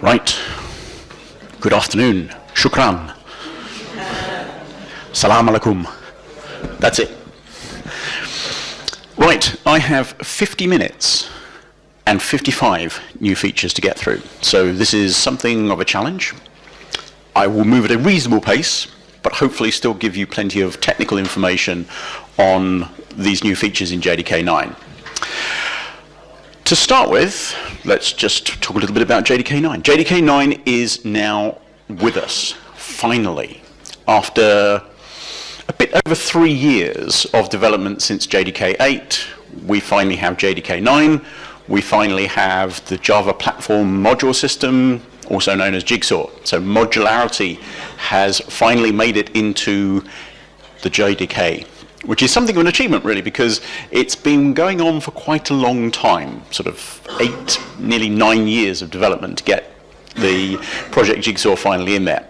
Right. Good afternoon. Shukran. Salam alaikum. That's it. Right, I have 50 minutes and 55 new features to get through. So this is something of a challenge. I will move at a reasonable pace, but hopefully still give you plenty of technical information on these new features in JDK 9. To start with, let's just talk a little bit about JDK 9. JDK 9 is now with us, finally, after a bit over 3 years of development since JDK 8. We finally have JDK 9. We finally have the Java Platform Module System, also known as Jigsaw. So modularity has finally made it into the JDK, which is something of an achievement, really, because it's been going on for quite a long time, sort of 8, nearly 9 years of development to get the project Jigsaw finally in there.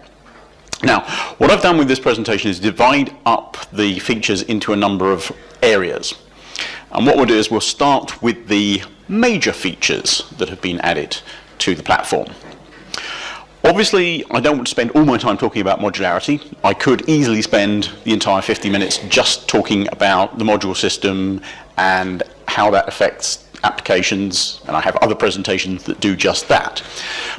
Now, what I've done with this presentation is divide up the features into a number of areas. And what we'll do is we'll start with the major features that have been added to the platform. Obviously, I don't want to spend all my time talking about modularity. I could easily spend the entire 50 minutes just talking about the module system and how that affects applications, and I have other presentations that do just that.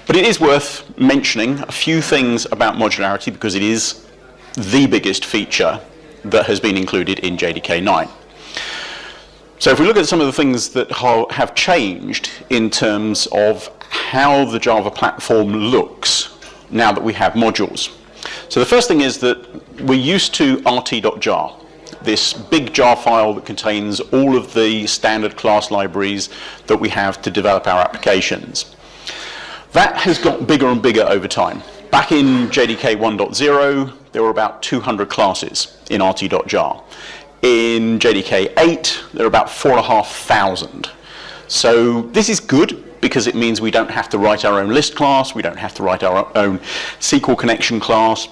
But it is worth mentioning a few things about modularity because it is the biggest feature that has been included in JDK 9. So if we look at some of the things that have changed in terms of how the Java platform looks now that we have modules. So the first thing is that we're used to rt.jar, this big jar file that contains all of the standard class libraries that we have to develop our applications. That has got bigger and bigger over time. Back in JDK 1.0, there were about 200 classes in rt.jar. In JDK 8, there are about 4,500. So this is good because it means we don't have to write our own list class, we don't have to write our own SQL connection class,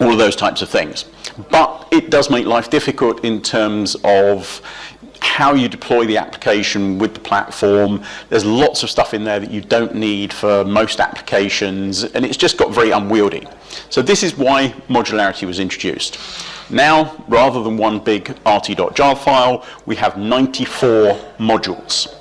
all of those types of things. But it does make life difficult in terms of how you deploy the application with the platform. There's lots of stuff in there that you don't need for most applications, and it's just got very unwieldy. So this is why modularity was introduced. Now, rather than one big rt.jar file, we have 94 modules.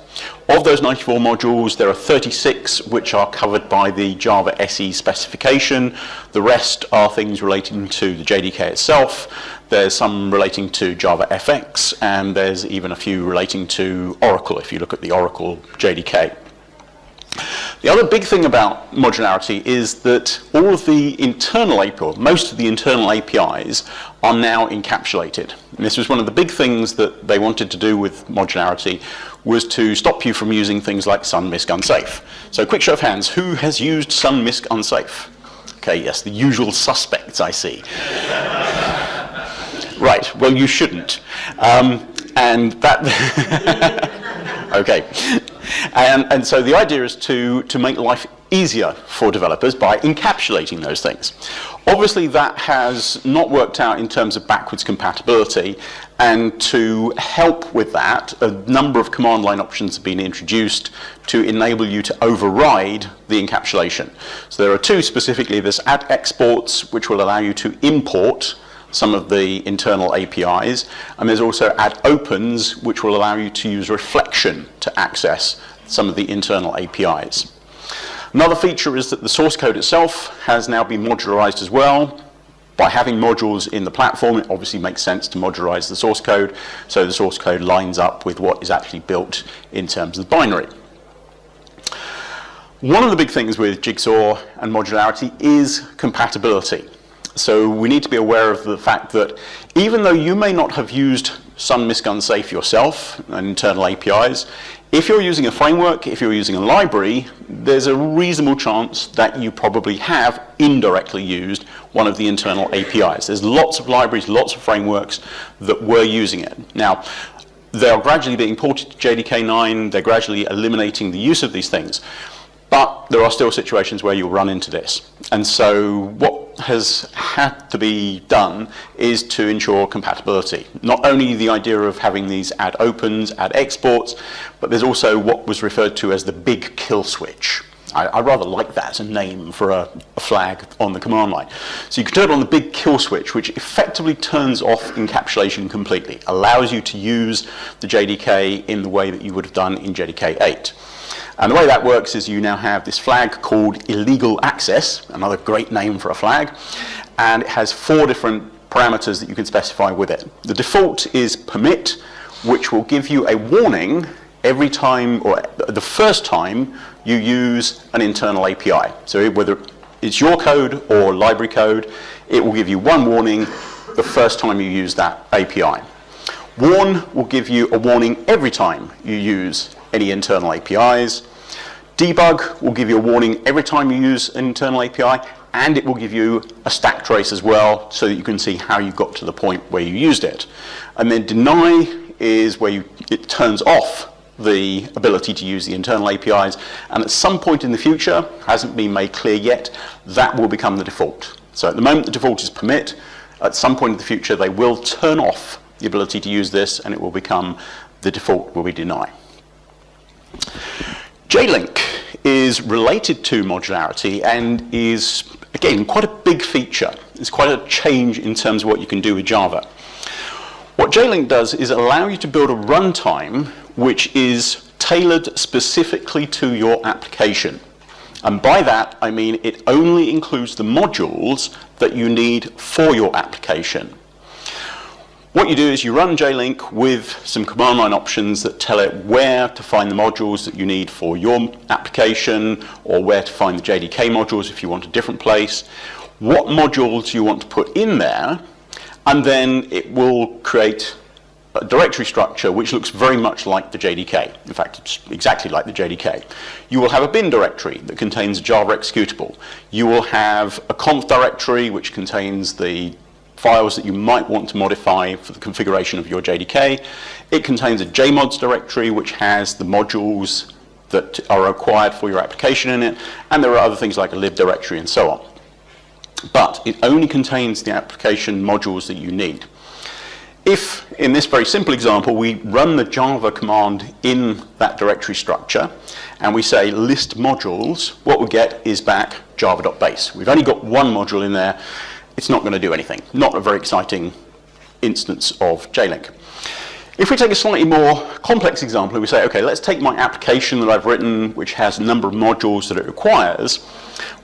Of those 94 modules, there are 36 which are covered by the Java SE specification. The rest are things relating to the JDK itself. There's some relating to Java FX, and there's even a few relating to Oracle, if you look at the Oracle JDK. The other big thing about modularity is that all of the internal APIs, most of the internal APIs, are now encapsulated. And this was one of the big things that they wanted to do with modularity, was to stop you from using things like sun, misc, unsafe. So quick show of hands, who has used sun, misc, unsafe? Okay, yes, the usual suspects, I see. Right, well, you shouldn't. And that... Okay. And so the idea is to make life easier for developers by encapsulating those things. Obviously, that has not worked out in terms of backwards compatibility, and to help with that, a number of command line options have been introduced to enable you to override the encapsulation. So there are two specifically. There's add exports, which will allow you to import some of the internal APIs, and there's also add opens, which will allow you to use reflection to access some of the internal APIs. Another feature is that the source code itself has now been modularized as well. By having modules in the platform, it obviously makes sense to modularize the source code, so the source code lines up with what is actually built in terms of the binary. One of the big things with Jigsaw and modularity is compatibility. So we need to be aware of the fact that even though you may not have used sun, misc, unsafe yourself and internal APIs, if you're using a framework, if you're using a library, there's a reasonable chance that you probably have indirectly used one of the internal APIs. There's lots of libraries, lots of frameworks that were using it. Now, they're gradually being ported to JDK 9, they're gradually eliminating the use of these things. But there are still situations where you'll run into this. And so what has had to be done is to ensure compatibility. Not only the idea of having these add opens, add exports, but there's also what was referred to as the big kill switch. I rather like that as a name for a flag on the command line. So you can turn on the big kill switch, which effectively turns off encapsulation completely, allows you to use the JDK in the way that you would have done in JDK 8. And the way that works is you now have this flag called illegal access, another great name for a flag, and it has 4 different parameters that you can specify with it. The default is permit, which will give you a warning every time, or the first time you use an internal API. So whether it's your code or library code, it will give you one warning the first time you use that API. Warn will give you a warning every time you use any internal APIs. Debug will give you a warning every time you use an internal API, and it will give you a stack trace as well, so that you can see how you got to the point where you used it. And then deny is where it turns off the ability to use the internal APIs, and at some point in the future, hasn't been made clear yet, that will become the default. So at the moment the default is permit. At some point in the future they will turn off the ability to use this, and it will become the default will be deny. Jlink is related to modularity and is, again, quite a big feature. It's quite a change in terms of what you can do with Java. What jlink does is allow you to build a runtime which is tailored specifically to your application. And by that, I mean it only includes the modules that you need for your application. What you do is you run jlink with some command line options that tell it where to find the modules that you need for your application, or where to find the JDK modules if you want a different place, what modules you want to put in there, and then it will create a directory structure which looks very much like the JDK. In fact, it's exactly like the JDK. You will have a bin directory that contains a Java executable. You will have a conf directory which contains the files that you might want to modify for the configuration of your JDK. It contains a jmods directory which has the modules that are required for your application in it, and there are other things like a lib directory and so on. But it only contains the application modules that you need. If, in this very simple example, we run the Java command in that directory structure and we say list modules, what we get is back java.base. We've only got one module in there. It's not going to do anything. Not a very exciting instance of jlink. If we take a slightly more complex example, we say, okay, let's take my application that I've written, which has a number of modules that it requires.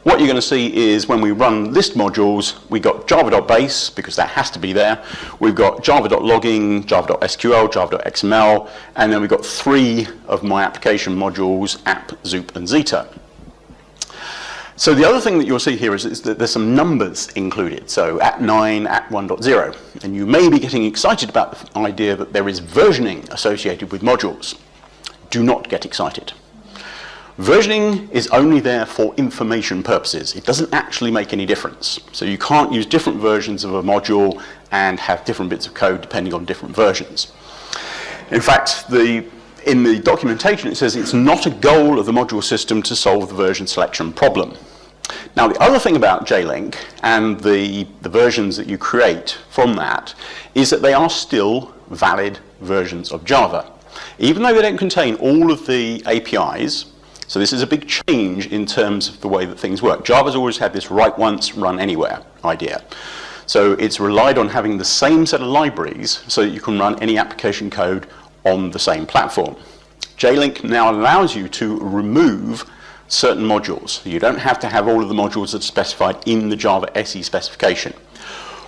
What you're going to see is when we run list modules, we got java.base, because that has to be there. We've got java.logging, java.sql, java.xml, and then we've got 3 of my application modules, app, zoop, and zeta. So the other thing that you'll see here is that there's some numbers included. So at9, at 1.0. And you may be getting excited about the idea that there is versioning associated with modules. Do not get excited. Versioning is only there for information purposes. It doesn't actually make any difference. So you can't use different versions of a module and have different bits of code depending on different versions. In fact, in the documentation it says it's not a goal of the module system to solve the version selection problem. Now the other thing about jlink and the versions that you create from that is that they are still valid versions of Java. Even though they don't contain all of the APIs, so this is a big change in terms of the way that things work. Java's always had this write once, run anywhere idea. So it's relied on having the same set of libraries so that you can run any application code on the same platform. Jlink now allows you to remove certain modules. You don't have to have all of the modules that are specified in the Java SE specification.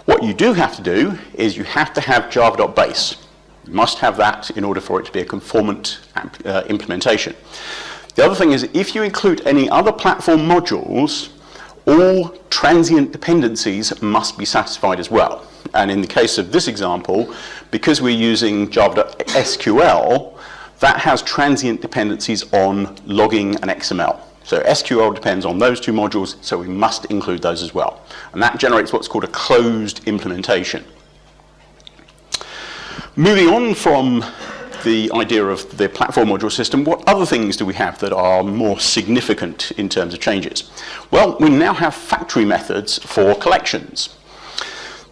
What you do have to do is you have to have java.base. You must have that in order for it to be a conformant implementation. The other thing is, if you include any other platform modules, all transient dependencies must be satisfied as well. And in the case of this example, because we're using java.sql, that has transient dependencies on logging and XML. So SQL depends on those 2 modules, so we must include those as well. And that generates what's called a closed implementation. Moving on from the idea of the platform module system, what other things do we have that are more significant in terms of changes? Well, we now have factory methods for collections.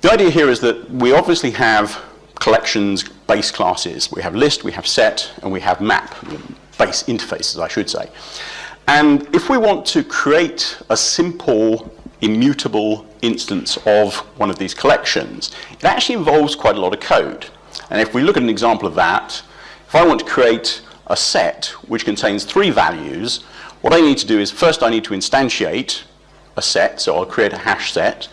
The idea here is that we obviously have collections base classes. We have list, we have set, and we have map, base interfaces, I should say. And if we want to create a simple, immutable instance of one of these collections, it actually involves quite a lot of code. And if we look at an example of that, if I want to create a set which contains 3 values, what I need to do is first I need to instantiate a set, so I'll create a hash set,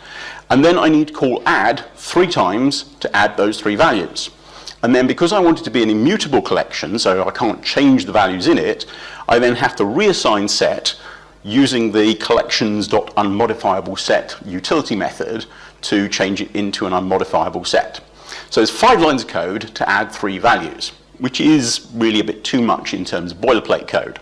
and then I need to call add 3 times to add those 3 values. And then because I want it to be an immutable collection, so I can't change the values in it, I then have to reassign set using the collections.unmodifiable set utility method to change it into an unmodifiable set. So there's 5 lines of code to add 3 values, which is really a bit too much in terms of boilerplate code.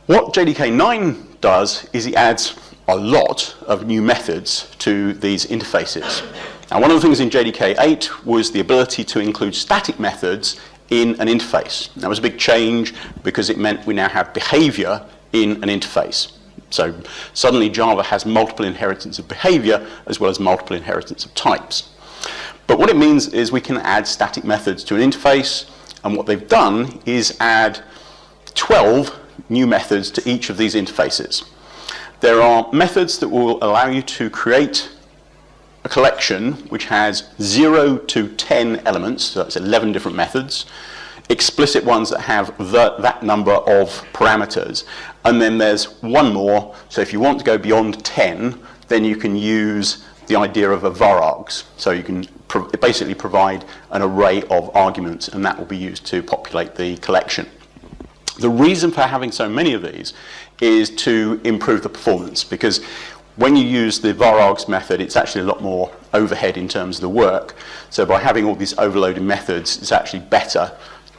What JDK 9 does is it adds a lot of new methods to these interfaces. Now, one of the things in JDK 8 was the ability to include static methods in an interface. That was a big change because it meant we now have behavior in an interface. So suddenly Java has multiple inheritance of behavior as well as multiple inheritance of types. But what it means is we can add static methods to an interface, and what they've done is add 12 new methods to each of these interfaces. There are methods that will allow you to create a collection which has 0 to 10 elements, so that's 11 different methods, explicit ones that have that number of parameters, and then there's one more, so if you want to go beyond 10, then you can use the idea of a varargs. So you can basically provide an array of arguments, and that will be used to populate the collection. The reason for having so many of these is to improve the performance, because when you use the varargs method, it's actually a lot more overhead in terms of the work. So by having all these overloaded methods, it's actually better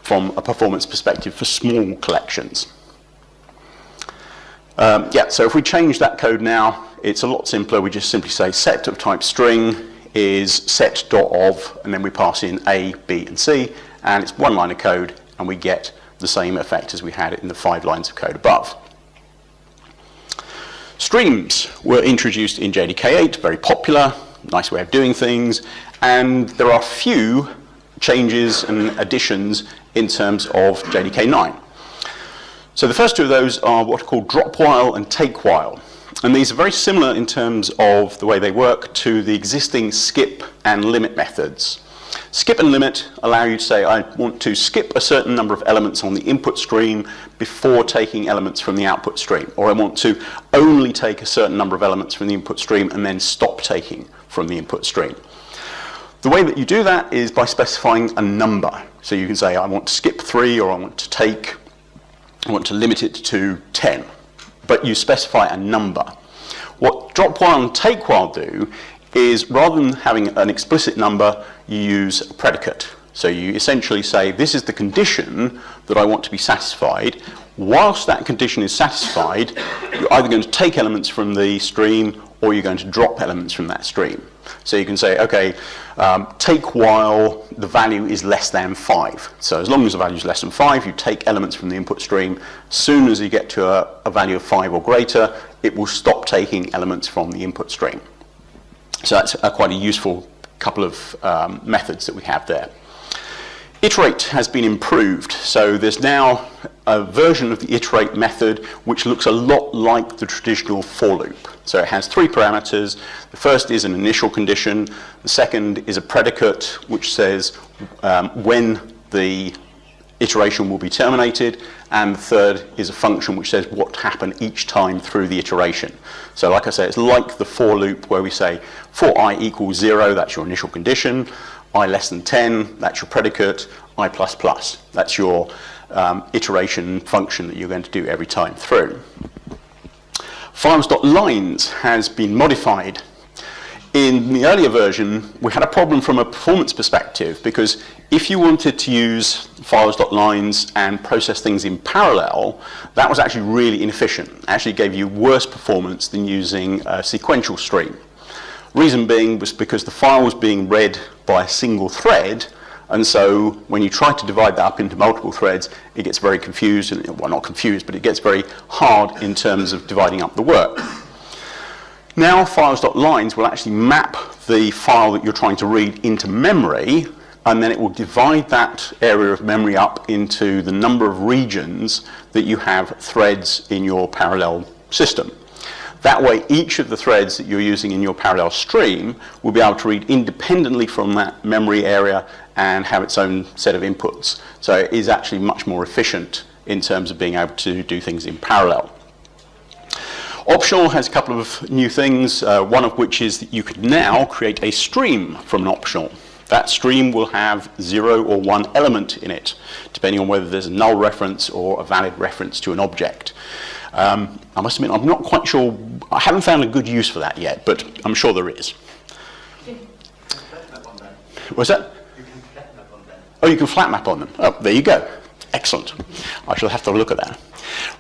from a performance perspective for small collections. So if we change that code now, it's a lot simpler. We just simply say set of type string is set.of, and then we pass in A, B, and C, and it's 1 line of code, and we get the same effect as we had in the 5 lines of code above. Streams were introduced in JDK 8, very popular, nice way of doing things, and there are few changes and additions in terms of JDK 9. So the first 2 of those are what are called drop while and take while. And these are very similar in terms of the way they work to the existing skip and limit methods. Skip and limit allow you to say, I want to skip a certain number of elements on the input stream before taking elements from the output stream, or I want to only take a certain number of elements from the input stream and then stop taking from the input stream. The way that you do that is by specifying a number. So you can say, I want to skip 3, or I want to limit it to 10. But you specify a number. What drop while and take while do is, rather than having an explicit number, you use a predicate. So you essentially say, this is the condition that I want to be satisfied. Whilst that condition is satisfied, you're either going to take elements from the stream or you're going to drop elements from that stream. So you can say, okay, take while the value is less than 5. So as long as the value is less than 5, you take elements from the input stream. As soon as you get to a value of 5 or greater, it will stop taking elements from the input stream. So that's quite a useful couple of methods that we have there. Iterate has been improved, so there's now a version of the iterate method which looks a lot like the traditional for loop. So it has 3 parameters. The first is an initial condition. The second is a predicate which says when the iteration will be terminated, and the third is a function which says what happened each time through the iteration. So like I say, it's like the for loop where we say for I equals 0, that's your initial condition, I less than 10, that's your predicate, I plus plus, that's your iteration function that you're going to do every time through. Files.lines has been modified. In the earlier version, we had a problem from a performance perspective, because if you wanted to use files.lines and process things in parallel, that was actually really inefficient. It actually gave you worse performance than using a sequential stream. Reason being was because the file was being read by a single thread, and so when you try to divide that up into multiple threads, it gets very confused, and, well, not confused, but it gets very hard in terms of dividing up the work. Now files.lines will actually map the file that you're trying to read into memory, and then it will divide that area of memory up into the number of regions that you have threads in your parallel system. That way, each of the threads that you're using in your parallel stream will be able to read independently from that memory area and have its own set of inputs. So it is actually much more efficient in terms of being able to do things in parallel. Optional has a couple of new things, one of which is that you could now create a stream from an optional. That stream will have 0 or 1 element in it, depending on whether there's a null reference or a valid reference to an object. I must admit, I'm not quite sure, I haven't found a good use for that yet, but I'm sure there is. What's that? Oh, you can flat map on them. Oh, there you go. Excellent. I shall have to look at that.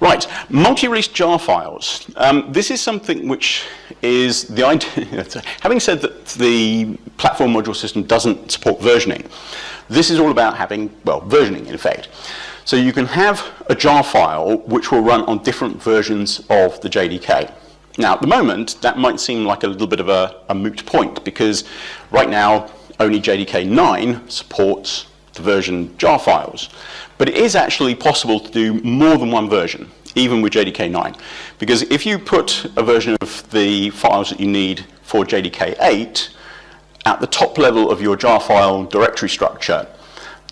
Right, multi-release jar files. This is something which is the idea, having said that the platform module system doesn't support versioning, this is all about having, well, versioning in effect. So you can have a jar file which will run on different versions of the JDK. Now, at the moment, that might seem like a little bit of a moot point, because right now, only JDK 9 supports the version jar files. But it is actually possible to do more than one version, even with JDK 9. Because if you put a version of the files that you need for JDK 8 at the top level of your jar file directory structure,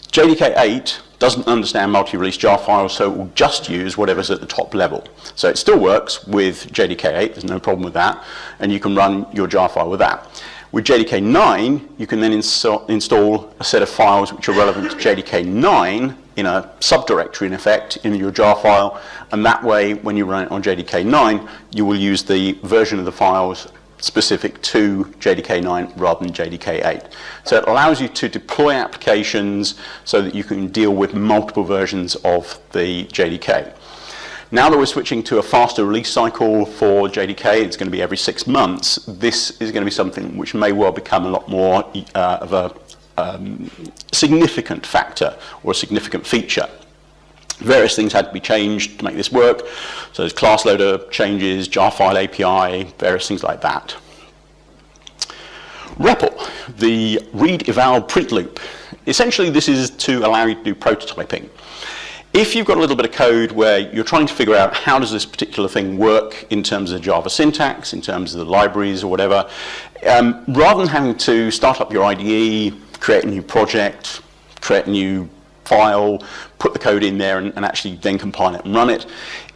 JDK 8 doesn't understand multi-release jar files, so it will just use whatever's at the top level. So it still works with JDK 8, there's no problem with that, and you can run your jar file with that. With JDK 9, you can then install a set of files which are relevant to JDK 9 in a subdirectory, in effect, in your jar file, and that way, when you run it on JDK 9, you will use the version of the files specific to JDK 9 rather than JDK 8. So it allows you to deploy applications so that you can deal with multiple versions of the JDK. Now that we're switching to a faster release cycle for JDK, it's going to be every 6 months, this is going to be something which may well become a lot more of a significant factor or a significant feature. Various things had to be changed to make this work. So there's class loader changes, jar file API, various things like that. REPL, the read, eval, print loop. Essentially, this is to allow you to do prototyping. If you've got a little bit of code where you're trying to figure out how does this particular thing work in terms of Java syntax, in terms of the libraries or whatever, rather than having to start up your IDE, create a new project, create a new file, put the code in there and actually then compile it and run it,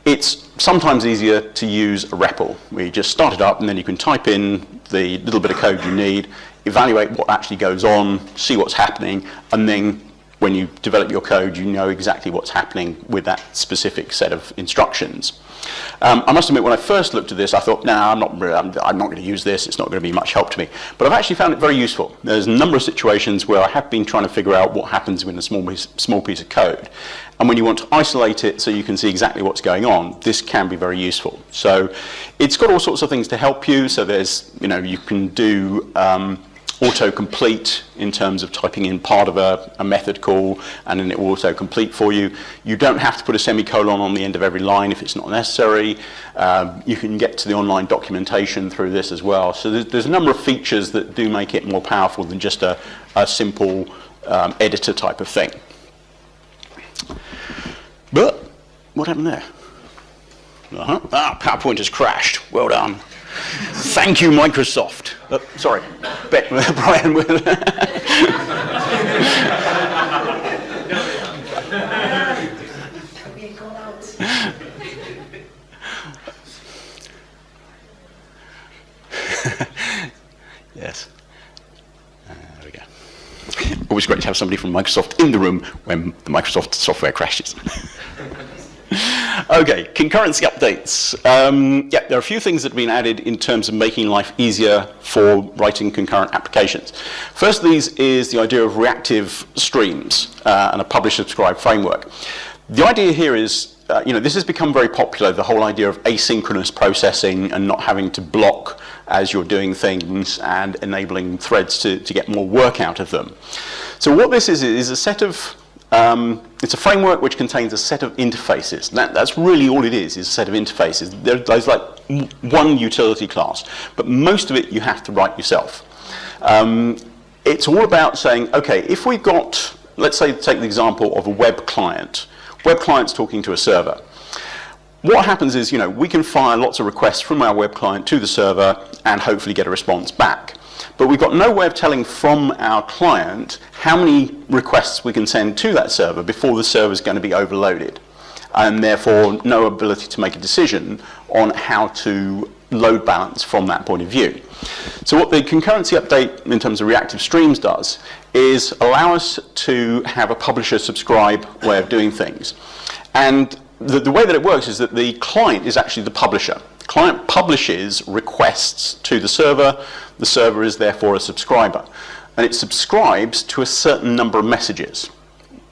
it's sometimes easier to use a REPL, where you just start it up and then you can type in the little bit of code you need, evaluate what actually goes on, see what's happening, and then when you develop your code, you know exactly what's happening with that specific set of instructions. I must admit, when I first looked at this, I thought, no, I'm not going to use this, it's not going to be much help to me. But I've actually found it very useful. There's a number of situations where I have been trying to figure out what happens with a small piece of code. And when you want to isolate it so you can see exactly what's going on, this can be very useful. So it's got all sorts of things to help you. So there's, you can do autocomplete in terms of typing in part of a method call, and then it will autocomplete for you. You don't have to put a semicolon on the end of every line if it's not necessary. You can get to the online documentation through this as well. So there's a number of features that do make it more powerful than just a simple editor type of thing. But what happened there? PowerPoint has crashed. Well done. Thank you, Microsoft. Sorry, Brian. Yes. There we go. Always great to have somebody from Microsoft in the room when the Microsoft software crashes. Okay, concurrency updates. Yeah, there are a few things that have been added in terms of making life easier for writing concurrent applications. First of these is the idea of reactive streams and a publish-subscribe framework. The idea here is, this has become very popular, the whole idea of asynchronous processing and not having to block as you're doing things and enabling threads to get more work out of them. So what this is a set of it's a framework which contains a set of interfaces. That's really all it is a set of interfaces. There's like one utility class, but most of it you have to write yourself. It's all about saying, okay, if we've got, let's say, take the example of a web client. Web client's talking to a server. What happens is, we can fire lots of requests from our web client to the server and hopefully get a response back. But we've got no way of telling from our client how many requests we can send to that server before the server is going to be overloaded, and therefore no ability to make a decision on how to load balance from that point of view. So what the concurrency update in terms of reactive streams does is allow us to have a publisher-subscribe way of doing things. And the way that it works is that the client is actually the publisher. The client publishes requests to the server is therefore a subscriber, and it subscribes to a certain number of messages.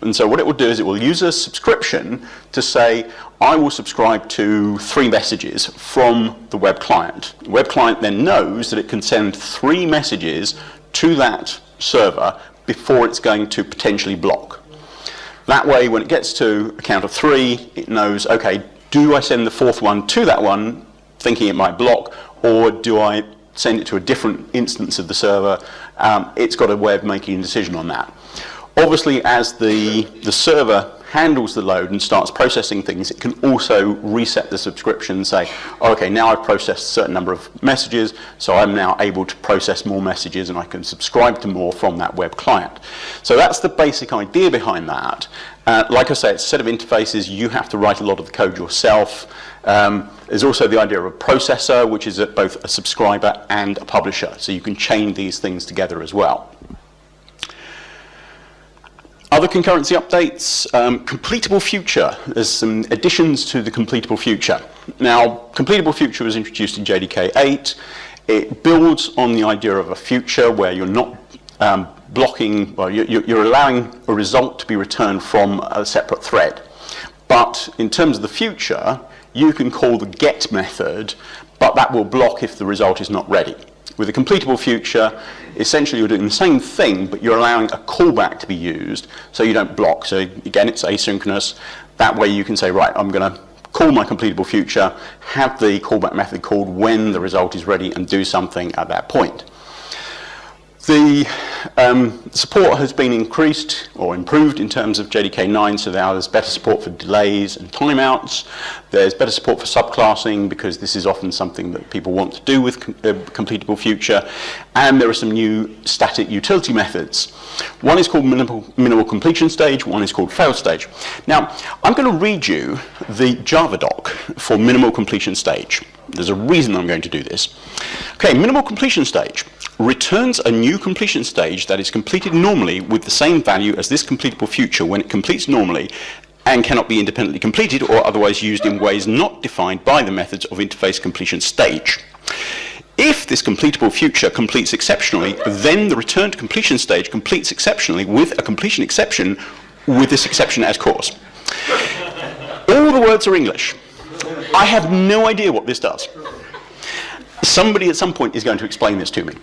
And so what it will do is it will use a subscription to say, I will subscribe to 3 messages from the web client. The web client then knows that it can send 3 messages to that server before it's going to potentially block. That way, when it gets to a count of 3, it knows, okay, do I send the 4th one to that one, thinking it might block, or do I send it to a different instance of the server? It's got a way of making a decision on that. Obviously, as the server handles the load and starts processing things, it can also reset the subscription and say, oh, okay, now I've processed a certain number of messages, so I'm now able to process more messages and I can subscribe to more from that web client. So that's the basic idea behind that. Like I say, it's a set of interfaces. You have to write a lot of the code yourself. There's also the idea of a processor, which is both a subscriber and a publisher, so you can chain these things together as well. Other concurrency updates, completable future. There's some additions to the completable future. Now, completable future was introduced in JDK 8. It builds on the idea of a future where you're not blocking, well, you're allowing a result to be returned from a separate thread. But in terms of the future, you can call the get method, but that will block if the result is not ready. With a completable future, essentially you're doing the same thing, but you're allowing a callback to be used so you don't block. So again, it's asynchronous. That way you can say, right, I'm going to call my completable future, have the callback method called when the result is ready, and do something at that point. The support has been increased or improved in terms of JDK 9, so now there's better support for delays and timeouts. There's better support for subclassing, because this is often something that people want to do with completable future. And there are some new static utility methods. One is called minimal completion stage, one is called fail stage. Now, I'm going to read you the Java doc for minimal completion stage. There's a reason I'm going to do this. Okay, minimal completion stage returns a new completion stage that is completed normally with the same value as this completable future when it completes normally and cannot be independently completed or otherwise used in ways not defined by the methods of interface completion stage. If this completable future completes exceptionally, then the returned completion stage completes exceptionally with a completion exception with this exception as cause. All the words are English. I have no idea what this does. Somebody at some point is going to explain this to me.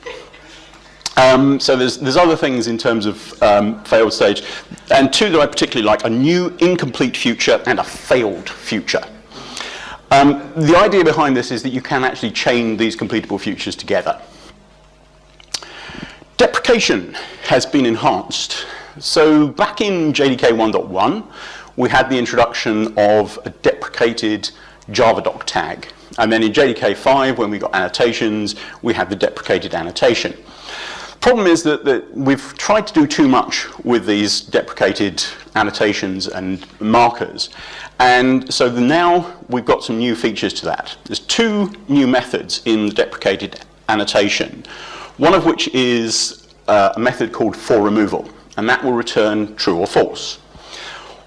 So there's other things in terms of failed stage, and 2 that I particularly like: a new incomplete future and a failed future. The idea behind this is that you can actually chain these completable futures together. Deprecation has been enhanced. So back in JDK 1.1, we had the introduction of a deprecated Javadoc tag. And then in JDK 5, when we got annotations, we had the deprecated annotation. Problem is that we've tried to do too much with these deprecated annotations and markers. And so now we've got some new features to that. There's 2 new methods in the deprecated annotation, one of which is a method called forRemoval, and that will return true or false.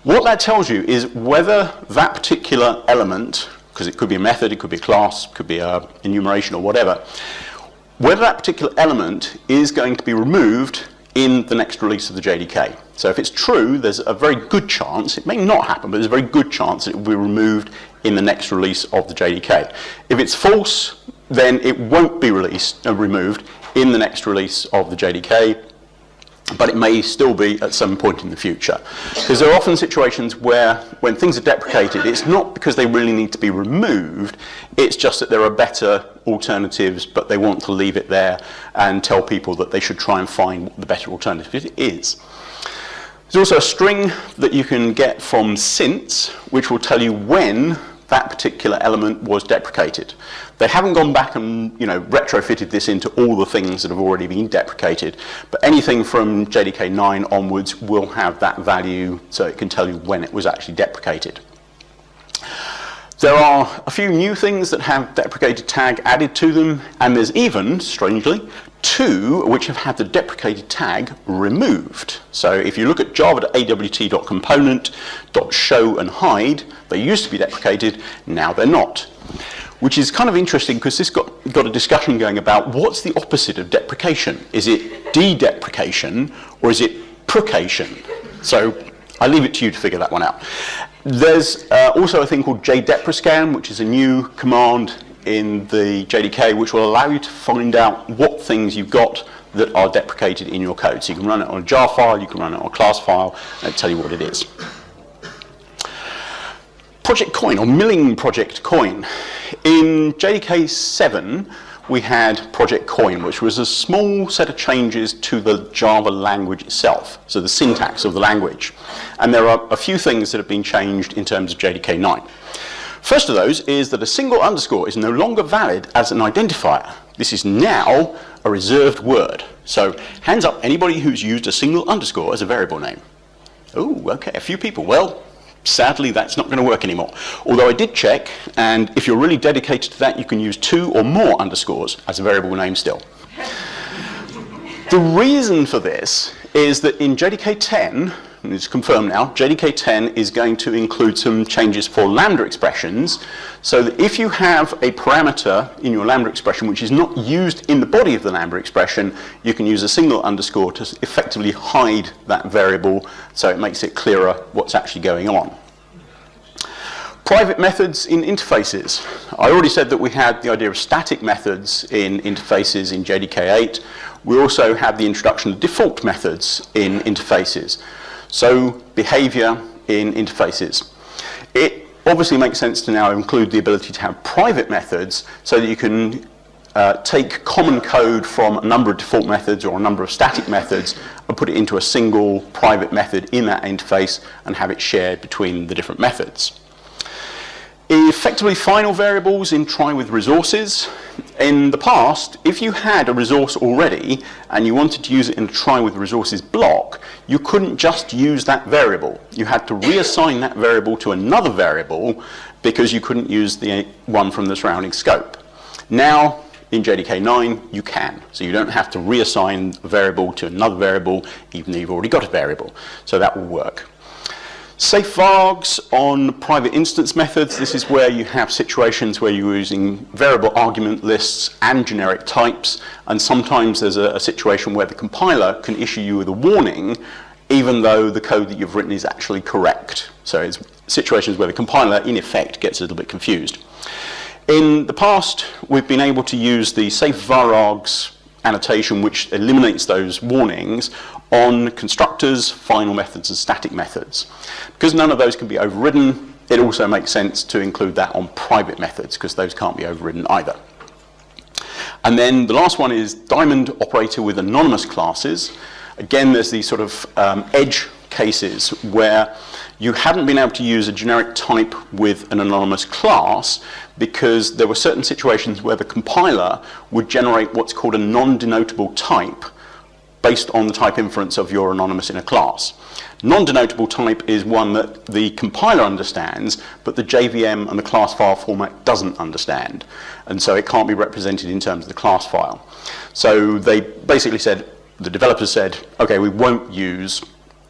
What that tells you is whether that particular element, because it could be a method, it could be a class, it could be an enumeration or whatever, whether that particular element is going to be removed in the next release of the JDK. So if it's true, there's a very good chance, it may not happen, but there's a very good chance that it will be removed in the next release of the JDK. If it's false, then it won't be removed in the next release of the JDK. but it may still be at some point in the future. Because there are often situations where, when things are deprecated, it's not because they really need to be removed, it's just that there are better alternatives, but they want to leave it there and tell people that they should try and find what the better alternative is. There's also a string that you can get from since, which will tell you when that particular element was deprecated. They haven't gone back and retrofitted this into all the things that have already been deprecated, but anything from JDK 9 onwards will have that value, so it can tell you when it was actually deprecated. There are a few new things that have deprecated tag added to them, and there's even, strangely, 2 which have had the deprecated tag removed. So if you look at java.awt.component.show and hide, they used to be deprecated, now they're not. Which is kind of interesting because this got a discussion going about what's the opposite of deprecation. Is it de-deprecation or is it precation? So I leave it to you to figure that one out. There's also a thing called jdeprescan, which is a new command in the JDK, which will allow you to find out what things you've got that are deprecated in your code. So you can run it on a jar file, you can run it on a class file, and it'll tell you what it is. Project Coin, or milling Project Coin. In JDK 7, we had Project Coin, which was a small set of changes to the Java language itself, so the syntax of the language. And there are a few things that have been changed in terms of JDK 9. First of those is that a single underscore is no longer valid as an identifier. This is now a reserved word. So hands up anybody who's used a single underscore as a variable name. Oh, okay, a few people. Well, sadly that's not going to work anymore. Although I did check, and if you're really dedicated to that, you can use 2 or more underscores as a variable name still. The reason for this is that in JDK 10, and it's confirmed now, JDK 10 is going to include some changes for lambda expressions, so that if you have a parameter in your lambda expression which is not used in the body of the lambda expression, you can use a single underscore to effectively hide that variable, so it makes it clearer what's actually going on. Private methods in interfaces. I already said that we had the idea of static methods in interfaces in JDK 8. We also have the introduction of default methods in interfaces. So behavior in interfaces. It obviously makes sense to now include the ability to have private methods so that you can take common code from a number of default methods or a number of static methods and put it into a single private method in that interface and have it shared between the different methods. Effectively final variables in try with resources. In the past, if you had a resource already and you wanted to use it in a try with resources block, you couldn't just use that variable. You had to reassign that variable to another variable because you couldn't use the one from the surrounding scope. Now, in JDK 9, you can. So you don't have to reassign a variable to another variable even though you've already got a variable. So that will work. Safe vargs on private instance methods. This is where you have situations where you're using variable argument lists and generic types, and sometimes there's a situation where the compiler can issue you with a warning even though the code that you've written is actually correct. So it's situations where the compiler in effect gets a little bit confused. In the past, we've been able to use the safe vargs annotation which eliminates those warnings on constructors, final methods and static methods. Because none of those can be overridden, it also makes sense to include that on private methods because those can't be overridden either. And then the last one is diamond operator with anonymous classes. Again, there's these sort of edge cases where you haven't been able to use a generic type with an anonymous class because there were certain situations where the compiler would generate what's called a non-denotable type based on the type inference of your anonymous inner class. Non-denotable type is one that the compiler understands, but the JVM and the class file format doesn't understand. And so it can't be represented in terms of the class file. So they basically said, the developers said, okay, we won't use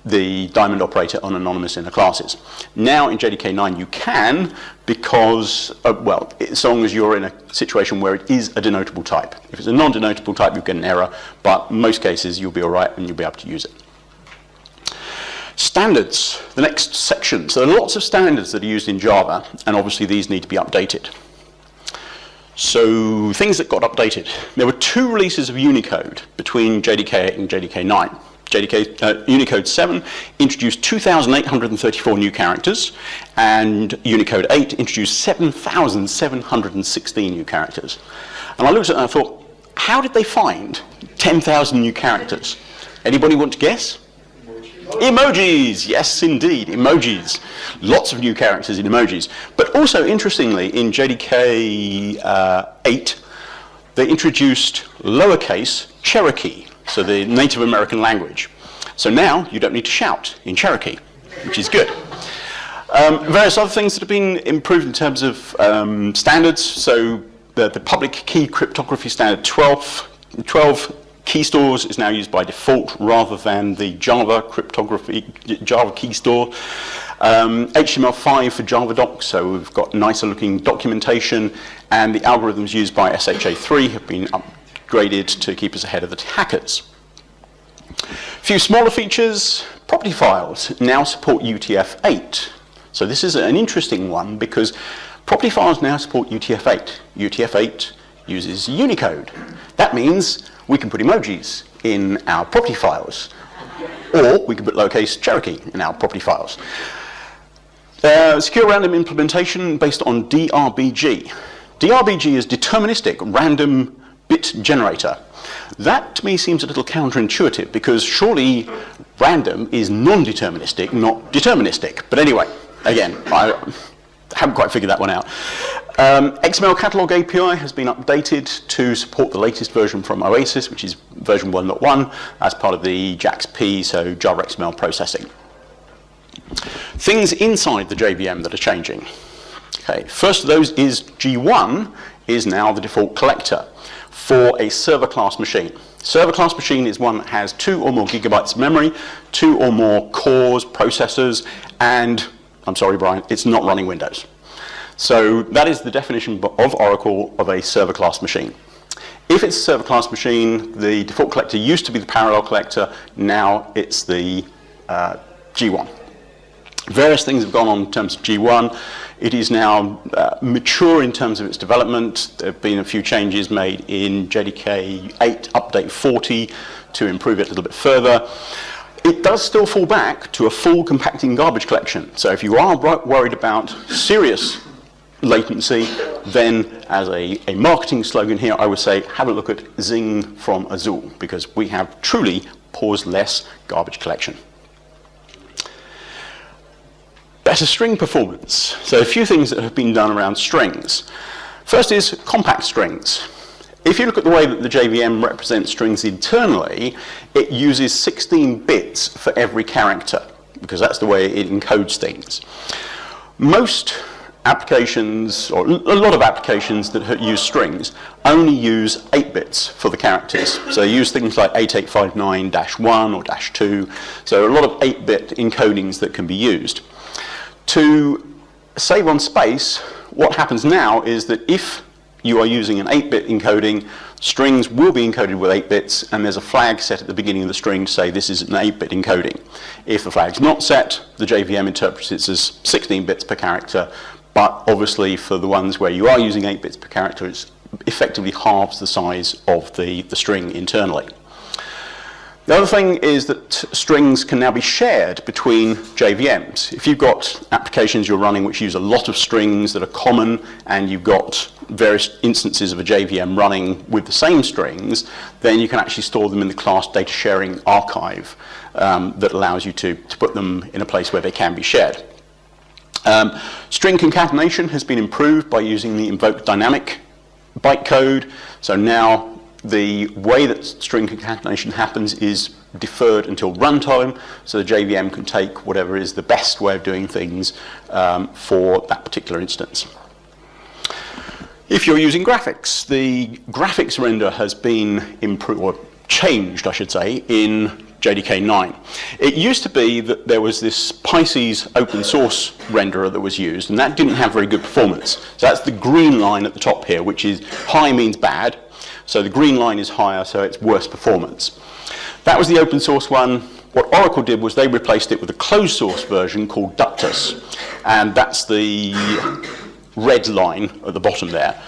the diamond operator on anonymous inner classes. Now in JDK 9 you can, because, well, as long as you're in a situation where it is a denotable type. If it's a non-denotable type, you'll get an error, but in most cases you'll be all right and you'll be able to use it. Standards, the next section. So there are lots of standards that are used in Java, and obviously these need to be updated. So things that got updated. There were 2 releases of Unicode between JDK 8 and JDK 9. Unicode 7 introduced 2,834 new characters, and Unicode 8 introduced 7,716 new characters. And I looked at it and I thought, how did they find 10,000 new characters? Anybody want to guess? Emojis, yes indeed, emojis. Lots of new characters in emojis. But also, interestingly, in JDK 8, they introduced lowercase Cherokee, so the Native American language. So now you don't need to shout in Cherokee, which is good. Various other things that have been improved in terms of standards. So the public key cryptography standard 12 key stores is now used by default rather than the Java key store. HTML5 for Java docs, so we've got nicer looking documentation, and the algorithms used by SHA-3 have been upgraded to keep us ahead of the hackers. A few smaller features. Property files now support UTF-8. So this is an interesting one because property files now support UTF-8. UTF-8 uses Unicode. That means we can put emojis in our property files, or we can put lowercase Cherokee in our property files. Secure random implementation based on DRBG. DRBG is deterministic random bit generator. That to me seems a little counterintuitive because surely random is non-deterministic, not deterministic. But anyway, again, I haven't quite figured that one out. XML catalog API has been updated to support the latest version from Oasis, which is version 1.1, as part of the JAX-P, so Java XML processing. Things inside the JVM that are changing. Okay, first of those is G1 is now the default collector for a server class machine. Server class machine is one that has 2 or more gigabytes of memory, 2 or more cores, processors, and, I'm sorry Brian, it's not running Windows. So that is the definition of Oracle of a server class machine. If it's a server class machine, the default collector used to be the parallel collector, now it's the G1. Various things have gone on in terms of G1. It is now mature in terms of its development. There have been a few changes made in JDK 8 update 40 to improve it a little bit further. It does still fall back to a full compacting garbage collection. So if you are worried about serious latency, then as a marketing slogan here, I would say have a look at Zing from Azul, because we have truly pause-less garbage collection. Better string performance. So a few things that have been done around strings. First is compact strings. If you look at the way that the JVM represents strings internally, it uses 16 bits for every character, because that's the way it encodes things. Most applications, or a lot of applications that use strings, only use 8 bits for the characters. So they use things like 8859-1 or -2. So a lot of 8-bit encodings that can be used. To save on space, what happens now is that if you are using an 8-bit encoding, strings will be encoded with 8 bits, and there's a flag set at the beginning of the string to say this is an 8-bit encoding. If the flag's not set, the JVM interprets it as 16 bits per character, but obviously for the ones where you are using 8 bits per character, it effectively halves the size of the string internally. The other thing is that strings can now be shared between JVMs. If you've got applications you're running which use a lot of strings that are common, and you've got various instances of a JVM running with the same strings, then you can actually store them in the class data sharing archive that allows you to put them in a place where they can be shared. String concatenation has been improved by using the invoke dynamic bytecode. So now the way that string concatenation happens is deferred until runtime, so the JVM can take whatever is the best way of doing things for that particular instance. If you're using graphics, the graphics render has been improved, or changed, I should say, in JDK 9. It used to be that there was this Pisces open source renderer that was used, and that didn't have very good performance. So that's the green line at the top here, which is high means bad. So the green line is higher, so it's worse performance. That was the open source one. What Oracle did was they replaced it with a closed source version called Ductus, and that's the red line at the bottom there.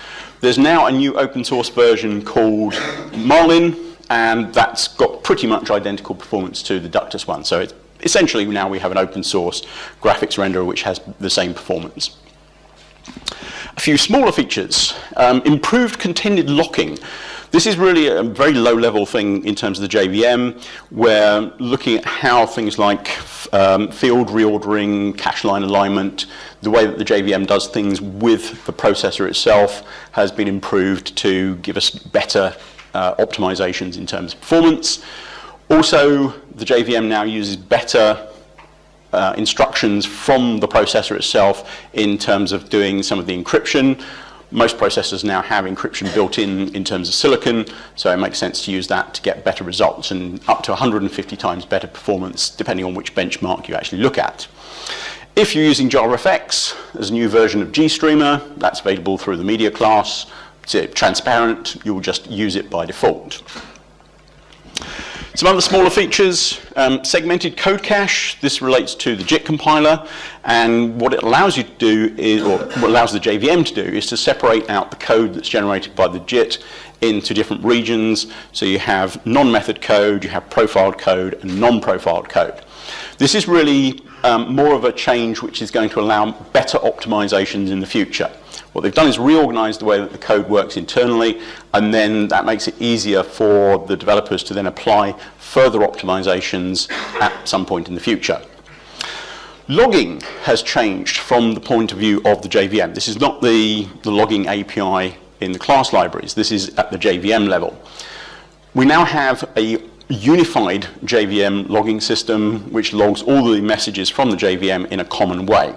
There's now a new open source version called Marlin, and that's got pretty much identical performance to the Ductus one. So it's essentially now we have an open source graphics renderer which has the same performance. A few smaller features, improved contingent locking. This is really a very low-level thing in terms of the JVM. We're looking at how things like field reordering, cache line alignment, the way that the JVM does things with the processor itself has been improved to give us better optimizations in terms of performance. Also, the JVM now uses better instructions from the processor itself in terms of doing some of the encryption. Most processors now have encryption built in terms of silicon, so it makes sense to use that to get better results and up to 150 times better performance depending on which benchmark you actually look at. If you're using JavaFX, there's a new version of GStreamer that's available through the media class. It's transparent, you'll just use it by default. Some other smaller features, segmented code cache. This relates to the JIT compiler, and what it allows you to do is, or what allows the JVM to do, is to separate out the code that's generated by the JIT into different regions. So you have non-method code, you have profiled code, and non-profiled code. This is really more of a change which is going to allow better optimizations in the future. What they've done is reorganize the way that the code works internally, and then that makes it easier for the developers to then apply further optimizations at some point in the future. Logging has changed from the point of view of the JVM. This is not the logging API in the class libraries. This is at the JVM level. We now have a unified JVM logging system which logs all the messages from the JVM in a common way.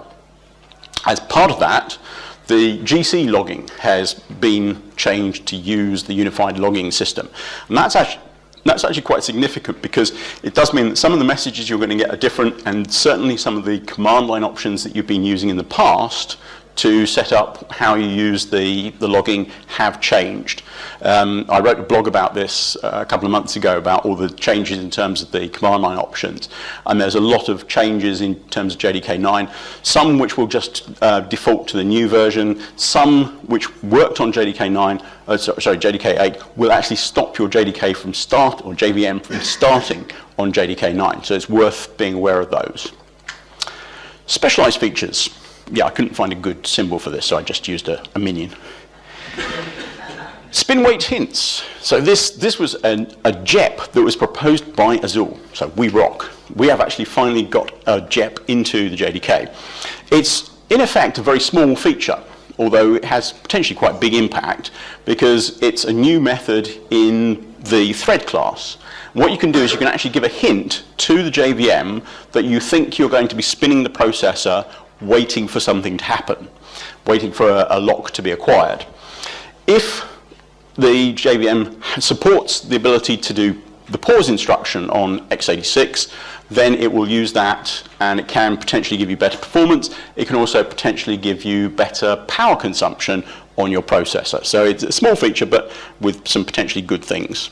As part of that, the GC logging has been changed to use the unified logging system. And that's actually quite significant because it does mean that some of the messages you're going to get are different, and certainly some of the command line options that you've been using in the past to set up how you use the logging have changed. I wrote a blog about this a couple of months ago about all the changes in terms of the command line options, and there's a lot of changes in terms of JDK 9, some which will just default to the new version, some which worked on JDK 9, JDK 8 will actually stop your JDK from start, or JVM from starting on JDK 9, so it's worth being aware of those. Specialized features. Yeah, I couldn't find a good symbol for this, so I just used a minion. Spin weight hints. So this was a JEP that was proposed by Azul. So we rock. We have actually finally got a JEP into the JDK. It's in effect a very small feature, although it has potentially quite big impact because it's a new method in the thread class. What you can do is you can actually give a hint to the JVM that you think you're going to be spinning the processor waiting for something to happen, waiting for a lock to be acquired. If the JVM supports the ability to do the pause instruction on x86, then it will use that, and it can potentially give you better performance. It can also potentially give you better power consumption on your processor. So it's a small feature, but with some potentially good things.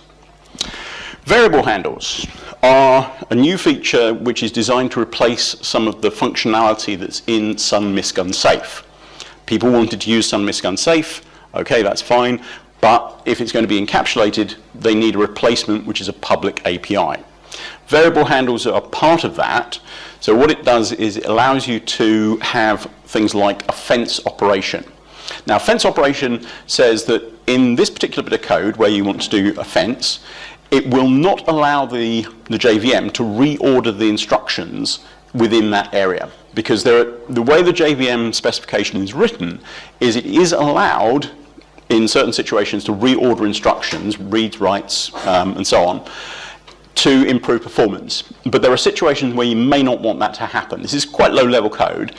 Variable handles are a new feature which is designed to replace some of the functionality that's in sunmisc unsafe. People wanted to use sunmisc unsafe, okay, that's fine, but if it's going to be encapsulated, they need a replacement which is a public API. Variable handles are part of that, so what it does is it allows you to have things like a fence operation. Now, fence operation says that in this particular bit of code where you want to do a fence, it will not allow the JVM to reorder the instructions within that area, because the way the JVM specification is written is it is allowed in certain situations to reorder instructions, reads, writes, and so on, to improve performance. But there are situations where you may not want that to happen. This is quite low-level code,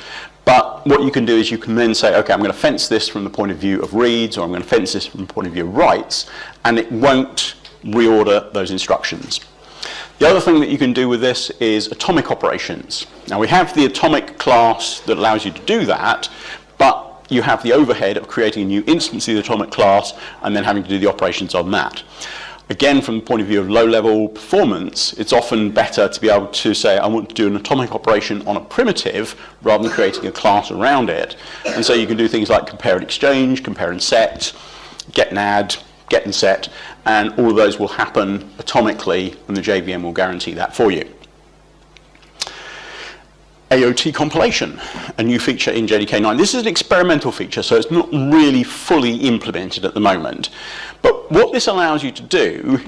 but what you can do is you can then say, okay, I'm going to fence this from the point of view of reads, or I'm going to fence this from the point of view of writes, and it won't reorder those instructions. The other thing that you can do with this is atomic operations. Now, we have the atomic class that allows you to do that, but you have the overhead of creating a new instance of the atomic class and then having to do the operations on that. Again, from the point of view of low-level performance, it's often better to be able to say, I want to do an atomic operation on a primitive rather than creating a class around it. And so you can do things like compare and exchange, compare and set, get and add, get and set, and all of those will happen atomically, and the JVM will guarantee that for you. AOT Compilation, a new feature in JDK 9. This is an experimental feature, so it's not really fully implemented at the moment. But what this allows you to do,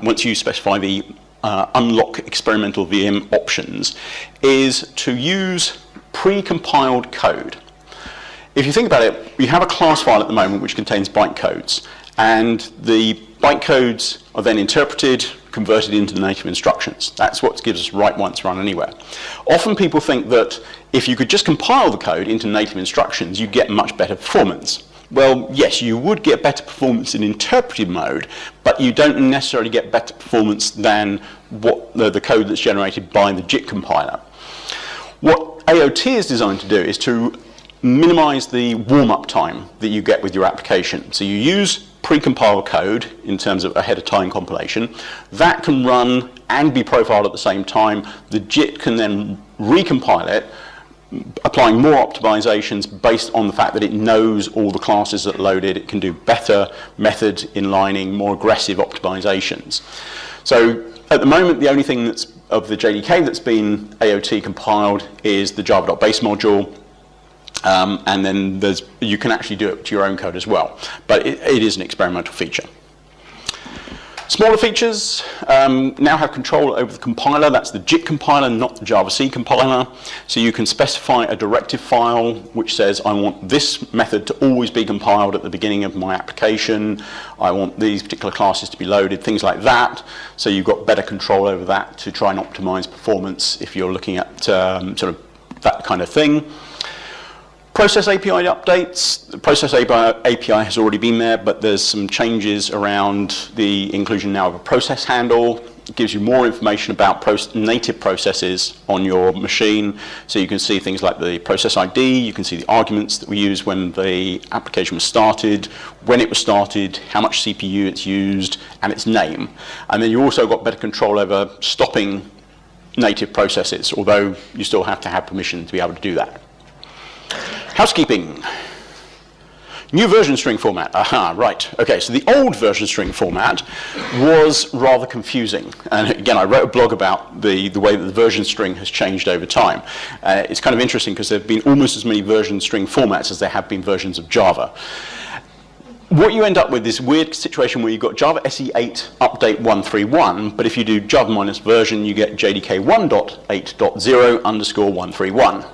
once you specify the unlock experimental VM options, is to use pre-compiled code. If you think about it, we have a class file at the moment which contains bytecodes, and the bytecodes are then interpreted, converted into the native instructions. That's what gives us write once, run anywhere. Often people think that if you could just compile the code into native instructions, you get much better performance. Well, yes, you would get better performance in interpreted mode, but you don't necessarily get better performance than what the code that's generated by the JIT compiler. What AOT is designed to do is to minimize the warm-up time that you get with your application. So you use pre-compiled code in terms of ahead of time compilation. That can run and be profiled at the same time. The JIT can then recompile it, applying more optimizations based on the fact that it knows all the classes that are loaded. It can do better method inlining, more aggressive optimizations. So at the moment, the only thing that's of the JDK that's been AOT compiled is the java.base module. And then you can actually do it to your own code as well. But it is an experimental feature. Smaller features now have control over the compiler. That's the JIT compiler, not the JavaC compiler. So you can specify a directive file which says, I want this method to always be compiled at the beginning of my application. I want these particular classes to be loaded, things like that. So you've got better control over that to try and optimize performance if you're looking at sort of that kind of thing. Process API updates. The Process API has already been there, but there's some changes around the inclusion now of a process handle. It gives you more information about native processes on your machine. So you can see things like the process ID, you can see the arguments that we use when the application was started, when it was started, how much CPU it's used, and its name. And then you also got better control over stopping native processes, although you still have to have permission to be able to do that. Housekeeping. New version string format. Aha, right. Okay, so the old version string format was rather confusing. And again, I wrote a blog about the way that the version string has changed over time. It's kind of interesting because there have been almost as many version string formats as there have been versions of Java. What you end up with is a weird situation where you've got Java SE8 update 131, but if you do Java minus version, you get JDK 1.8.0 underscore 131.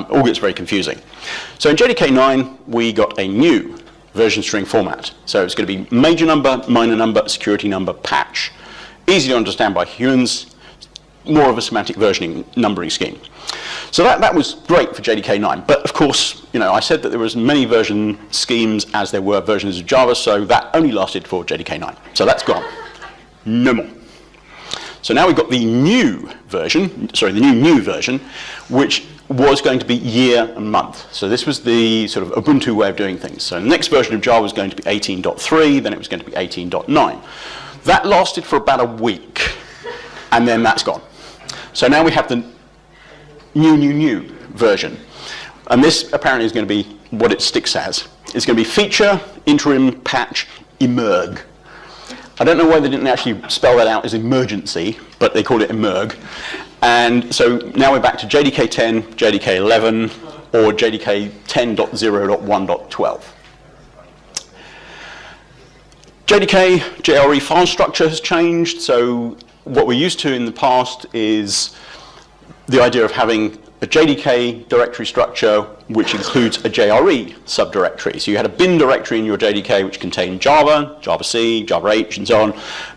All gets very confusing. So in JDK 9, we got a new version string format. So it's going to be major number, minor number, security number, patch. Easy to understand by humans, more of a semantic versioning numbering scheme. So that was great for JDK 9, but of course, you know, I said that there was as many version schemes as there were versions of Java, so that only lasted for JDK 9. So that's gone. No more. So now we've got the new version, sorry, the new version, which was going to be year and month. So this was the sort of Ubuntu way of doing things. So the next version of Java was going to be 18.3, then it was going to be 18.9. That lasted for about a week, and then that's gone. So now we have the new version. And this apparently is going to be what it sticks as. It's going to be feature, interim, patch, emerg. I don't know why they didn't actually spell that out as emergency, but they called it emerg. And so now we're back to JDK 10, JDK 11, or JDK 10.0.1.12. JDK, JRE File Structure has changed. So what we're used to in the past is the idea of having a JDK directory structure which includes a JRE subdirectory. So you had a bin directory in your JDK which contained Java, JavaC, Java H, and so on.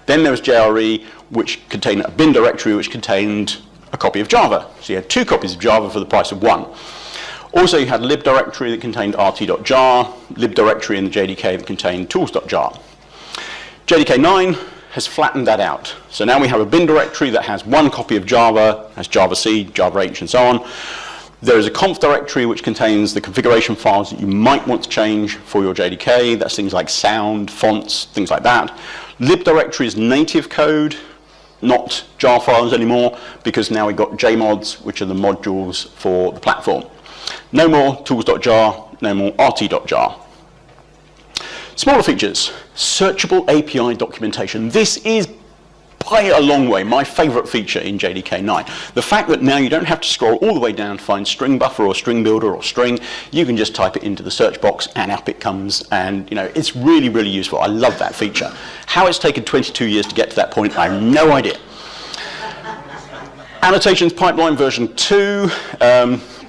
Then there was JRE which contained a bin directory which contained a copy of Java. So you had 2 copies of Java for the price of 1. Also you had a lib directory that contained rt.jar, lib directory in the JDK that contained tools.jar. JDK 9 has flattened that out. So now we have a bin directory that has 1 copy of Java, has JavaC, Java H, and so on. There is a conf directory which contains the configuration files that you might want to change for your JDK. That's things like sound, fonts, things like that. Lib directory is native code, not jar files anymore, because now we've got JMods, which are the modules for the platform. No more tools.jar, no more rt.jar. Smaller features, searchable API documentation. This is by a long way my favorite feature in JDK 9. The fact that now you don't have to scroll all the way down to find string buffer or string builder or string, you can just type it into the search box and up it comes, and it's really, really useful. I love that feature. How it's taken 22 years to get to that point, I have no idea. Annotations pipeline version 2.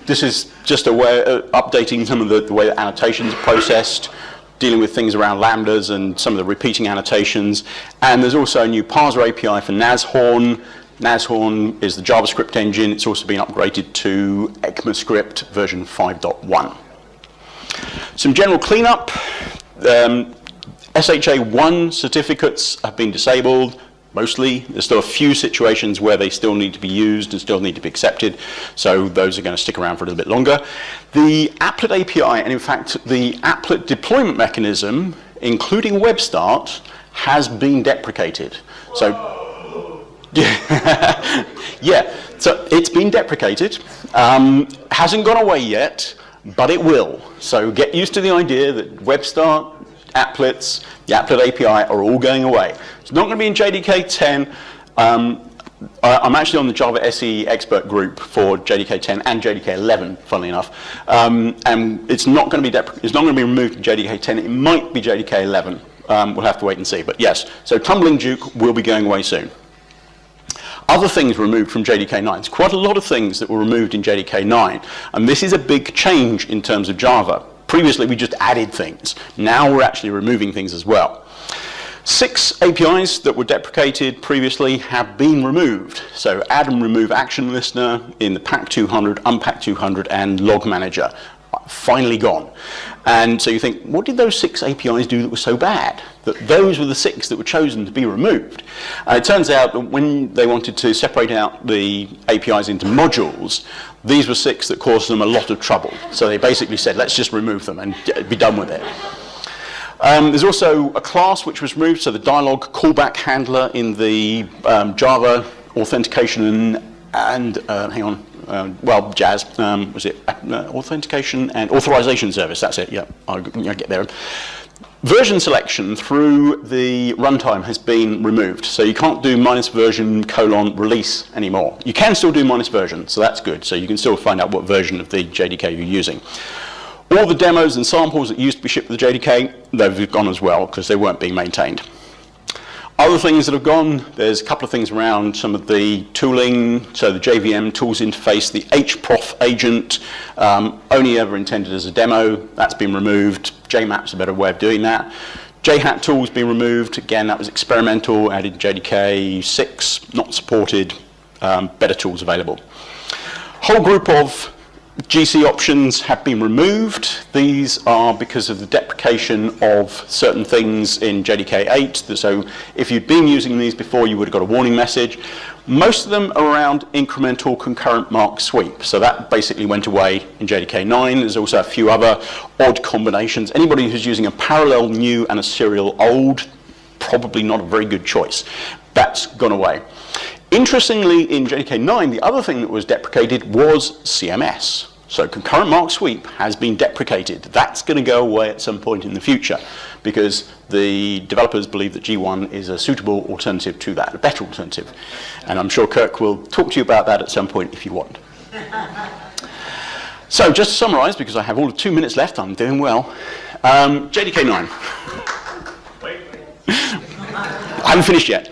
This is just a way of updating some of the way that annotations are processed, dealing with things around lambdas and some of the repeating annotations. And there's also a new parser API for Nashorn. Nashorn is the JavaScript engine. It's also been upgraded to ECMAScript version 5.1. Some general cleanup. SHA1 certificates have been disabled. Mostly. There's still a few situations where they still need to be used and still need to be accepted, so those are going to stick around for a little bit longer. The applet API, and in fact the applet deployment mechanism, including web start, has been deprecated. So, yeah, so it's been deprecated. Hasn't gone away yet, but it will. So get used to the idea that web start, applets, the applet API are all going away. It's not going to be in JDK 10. I'm actually on the Java SE expert group for JDK 10 and JDK 11, funnily enough, and it's not going to be removed in JDK 10. It might be JDK 11. We'll have to wait and see. But yes, so Tumbling Duke will be going away soon. Other things removed from JDK 9. There's quite a lot of things that were removed in JDK 9, and this is a big change in terms of Java. Previously, we just added things. Now we're actually removing things as well. 6 APIs that were deprecated previously have been removed. So add and remove action listener in the pack 200, unpack 200, and log manager. Finally gone. And so you think, what did those 6 APIs do that were so bad? That those were the 6 that were chosen to be removed. It turns out that when they wanted to separate out the APIs into modules, these were 6 that caused them a lot of trouble. So they basically said, let's just remove them and be done with it. There's also a class which was removed, so the dialog callback handler in the Java authentication and hang on, well, Jazz, was it authentication and authorization service? That's it. Yeah, I'll get there. Version selection through the runtime has been removed, so you can't do -version : release anymore. You can still do -version, so that's good. So you can still find out what version of the JDK you're using. All the demos and samples that used to be shipped with the JDK, they've gone as well because they weren't being maintained. Other things that have gone, there's a couple of things around some of the tooling, so the JVM tools interface, the hprof agent, only ever intended as a demo, that's been removed. JMap's a better way of doing that. JHat tools been removed, again that was experimental, added JDK 6, not supported, better tools available. Whole group of GC options have been removed. These are because of the deprecation of certain things in JDK 8. So if you'd been using these before, you would have got a warning message. Most of them are around incremental concurrent mark sweep. So that basically went away in JDK 9. There's also a few other odd combinations. Anybody who's using a parallel new and a serial old, probably not a very good choice. That's gone away. Interestingly, in JDK 9, the other thing that was deprecated was CMS. So concurrent mark sweep has been deprecated. That's going to go away at some point in the future because the developers believe that G1 is a suitable alternative to that, a better alternative. And I'm sure Kirk will talk to you about that at some point if you want. So just to summarize, because I have all of 2 minutes left, I'm doing well. JDK 9. I haven't finished yet.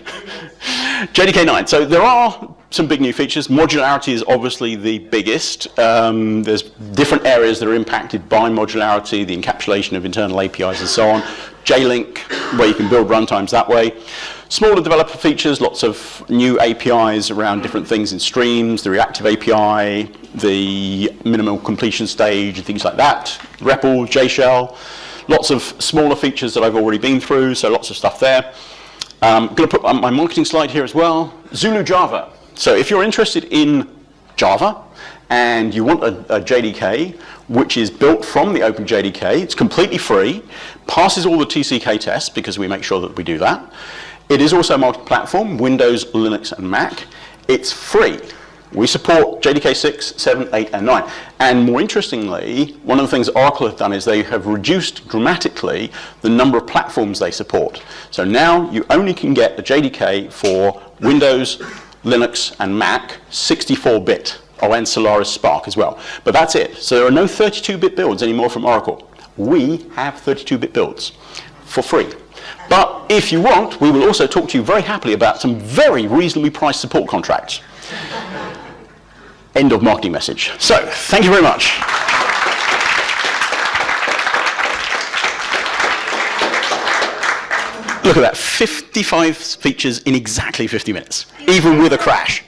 JDK 9. So there are some big new features. Modularity is obviously the biggest. There's different areas that are impacted by modularity, the encapsulation of internal APIs and so on. Jlink, where you can build runtimes that way. Smaller developer features, lots of new APIs around different things in streams, the reactive API, the minimal completion stage, things like that. REPL, JShell, lots of smaller features that I've already been through, so lots of stuff there. I'm going to put on my marketing slide here as well. Zulu Java. So if you're interested in Java and you want a JDK which is built from the Open JDK, it's completely free, passes all the TCK tests because we make sure that we do that. It is also multi-platform, Windows, Linux and Mac. It's free. We support JDK 6, 7, 8, and 9. And more interestingly, one of the things Oracle have done is they have reduced dramatically the number of platforms they support. So now you only can get the JDK for Windows, Linux, and Mac, 64-bit. Oh, and Solaris Spark as well. But that's it. So there are no 32-bit builds anymore from Oracle. We have 32-bit builds for free. But if you want, we will also talk to you very happily about some very reasonably priced support contracts. End of marketing message. So, thank you very much. Look at that, 55 features in exactly 50 minutes, even with a crash.